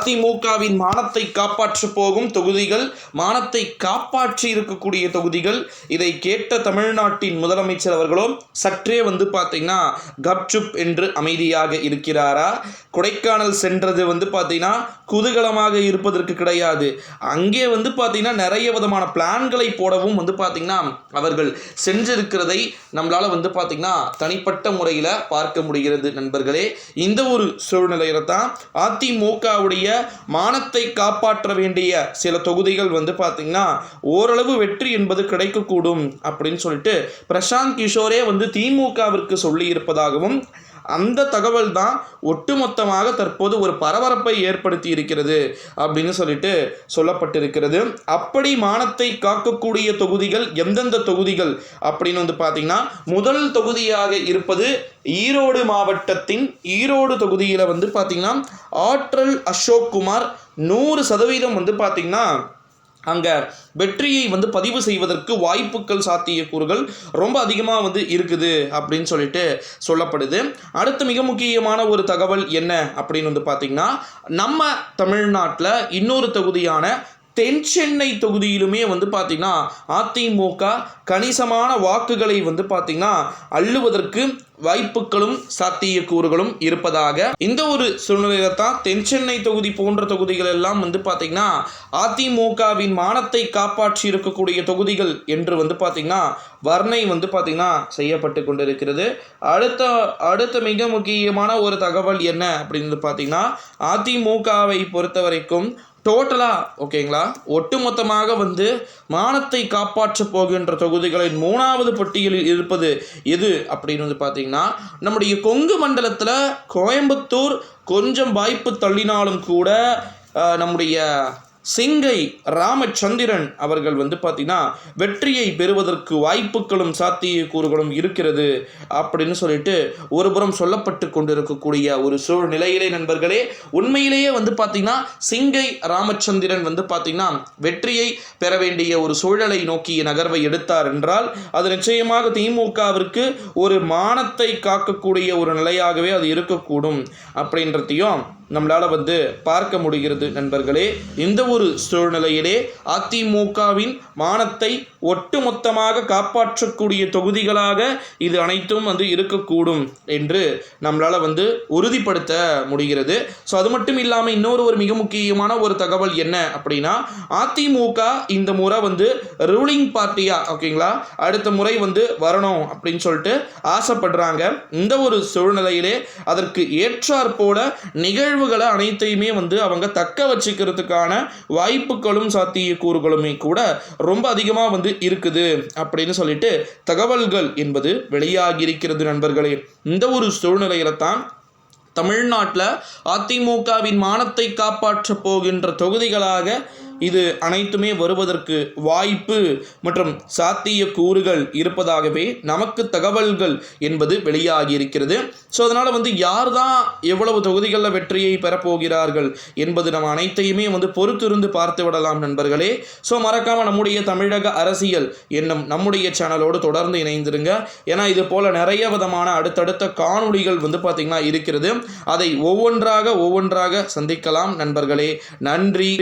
அதிமுகவின் மானத்தை காப்பாற்ற போகும் தொகுதிகள், மானத்தை காப்பாற்றி இருக்கக்கூடிய தொகுதிகள். இதை கேட்ட தமிழ்நாட்டின் முதலமைச்சர் அவர்களும் சற்றே பார்த்தீங்கன்னா கப்சுப் என்று அமைதியாக இருக்கிறாரா? கொடைக்கானல் சென்றது பார்த்தீங்கன்னா குதூகலமாக இருப்பதற்கு கிடையாது. அங்கே பார்த்தீங்கன்னா நிறைய விதமான பிளான்களை போடவும் பார்த்தீங்கன்னா அவர்கள் சென்றிருக்கிறதை நம்மளால பார்த்தீங்கன்னா தனிப்பட்ட முறையில் பார்க்க முடிகிறது நண்பர்களே. இந்த ஒரு சூழ்நிலையில தான் அதிமுகவுடைய மானத்தை காப்பாற்ற வேண்டிய சில தொகுதிகள் பார்த்தீங்கன்னா ஓரளவு வெற்றி என்பது கிடைக்கக்கூடும் அப்படின்னு சொல்லிட்டு பிரசாந்த் கிஷோரே திமுகவிற்கு சொல்லி இருப்பதாகவும் அந்த தகவல் தான் ஒட்டுமொத்தமாக தற்போது ஒரு பரபரப்பை ஏற்படுத்தி இருக்கிறது அப்படின்னு சொல்லிட்டு சொல்லப்பட்டிருக்கிறது. அப்படி மானத்தை காக்கக்கூடிய தொகுதிகள் எந்தெந்த தொகுதிகள் அப்படின்னு பார்த்தீங்கன்னா முதல் தொகுதியாக இருப்பது ஈரோடு மாவட்டத்தின் ஈரோடு தொகுதியில் பார்த்தீங்கன்னா ஆற்றல் அசோக் குமார் 100% பார்த்தீங்கன்னா அங்கே வெற்றியை பதிவு செய்வதற்கு வாய்ப்புகள் சாத்தியக்கூறுகள் ரொம்ப அதிகமாக இருக்குது அப்படின்னு சொல்லிட்டு சொல்லப்படுது. அடுத்து மிக முக்கியமான ஒரு தகவல் என்ன அப்படின்னு பார்த்தீங்கன்னா நம்ம தமிழ்நாட்டில் இன்னொரு தொகுதியான தென் சென்னை தொகுதியிலுமே பார்த்தீங்கன்னா அதிமுக கணிசமான வாக்குகளை பார்த்தீங்கன்னா அள்ளுவதற்கு வாய்ப்புகளும் சாத்தியக்கூறுகளும் இருப்பதாக இந்த ஒரு சூழ்நிலையில தான் தென் சென்னை தொகுதி போன்ற தொகுதிகள் எல்லாம் பார்த்தீங்கன்னா அதிமுகவின் மானத்தை காப்பாற்றி இருக்கக்கூடிய தொகுதிகள் என்று பார்த்தீங்கன்னா வர்ணை பார்த்தீங்கன்னா செய்யப்பட்டு கொண்டிருக்கிறது. அடுத்த மிக முக்கியமான ஒரு தகவல் என்ன அப்படின்னு பார்த்தீங்கன்னா அதிமுகவை பொறுத்த வரைக்கும் டோட்டலாக ஓகேங்களா ஒட்டுமொத்தமாக மானத்தை காப்பாற்ற போகின்ற தொகுதிகளின் 3வது பட்டியலில் இருப்பது எது அப்படின்னு பார்த்தீங்கன்னா நம்முடைய கொங்கு மண்டலத்தில் கோயம்புத்தூர் கொஞ்சம் வாய்ப்பு தள்ளினாலும் கூட நம்முடைய சிங்கை ராமச்சந்திரன் அவர்கள் பார்த்தீங்கன்னா வெற்றியை பெறுவதற்கு வாய்ப்புகளும் சாத்தியக்கூறுகளும் இருக்கிறது அப்படின்னு சொல்லிட்டு ஒருபுறம் சொல்லப்பட்டு கொண்டிருக்கக்கூடிய ஒரு சூழ்நிலையிலே நண்பர்களே உண்மையிலேயே பார்த்தீங்கன்னா சிங்கை ராமச்சந்திரன் பார்த்தீங்கன்னா வெற்றியை பெற வேண்டிய ஒரு சூழலை நோக்கிய நகர்வை எடுத்தார் என்றால் அது நிச்சயமாக திமுகவிற்கு ஒரு மானத்தை காக்கக்கூடிய ஒரு நிலையாகவே அது இருக்கக்கூடும் அப்படின்றதையும் நம்மளால் பார்க்க முடிகிறது நண்பர்களே. இந்த ஒரு சூழ்நிலையிலே அதிமுகவின் மானத்தை ஒட்டுமொத்தமாக காப்பாற்றக்கூடிய தொகுதிகளாக இது அனைத்தும் இருக்கக்கூடும் என்று நம்மளால் உறுதிப்படுத்த முடிகிறது. ஸோ அது மட்டும் இல்லாமல் இன்னொரு ஒரு மிக முக்கியமான ஒரு தகவல் என்ன அப்படின்னா அதிமுக இந்த முறை ரூலிங் பார்ட்டியாக ஓகேங்களா அடுத்த முறை வரணும் அப்படின்னு சொல்லிட்டு ஆசைப்படுறாங்க. இந்த ஒரு சூழ்நிலையிலே அதற்கு ஏற்றாற் போல நிகழ்வுகளை அனைத்தையுமே அவங்க தக்க வச்சுக்கிறதுக்கான வாய்ப்புகளும் சாத்தியக்கூறுகளுமே கூட ரொம்ப அதிகமாக இருக்குது அப்படின்னு சொல்லிட்டு தகவல்கள் என்பது வெளியாகி இருக்கிறது நண்பர்களே. இந்த ஒரு சூழ்நிலையில தான் தமிழ்நாட்டில் அதிமுகவின் மானத்தை காப்பாற்ற போகின்ற தொகுதிகளாக இது அனைத்துமே வருவதற்கு வாய்ப்பு மற்றும் சாத்திய கூறுகள் இருப்பதாகவே நமக்கு தகவல்கள் என்பது வெளியாகி இருக்கிறது. ஸோ அதனால் யார் தான் எவ்வளவு தொகுதிகளில் வெற்றியை பெறப்போகிறார்கள் என்பது நம்ம அனைத்தையுமே பொறுத்திருந்து பார்த்து விடலாம் நண்பர்களே. ஸோ மறக்காமல் நம்முடைய தமிழக அரசியல் என்னும் நம்முடைய சேனலோடு தொடர்ந்து இணைந்திருங்க. ஏன்னா இது போல் நிறைய விதமான அடுத்தடுத்த காணொளிகள் பார்த்திங்கன்னா இருக்கிறது. அதை ஒவ்வொன்றாக சந்திக்கலாம் நண்பர்களே. நன்றி.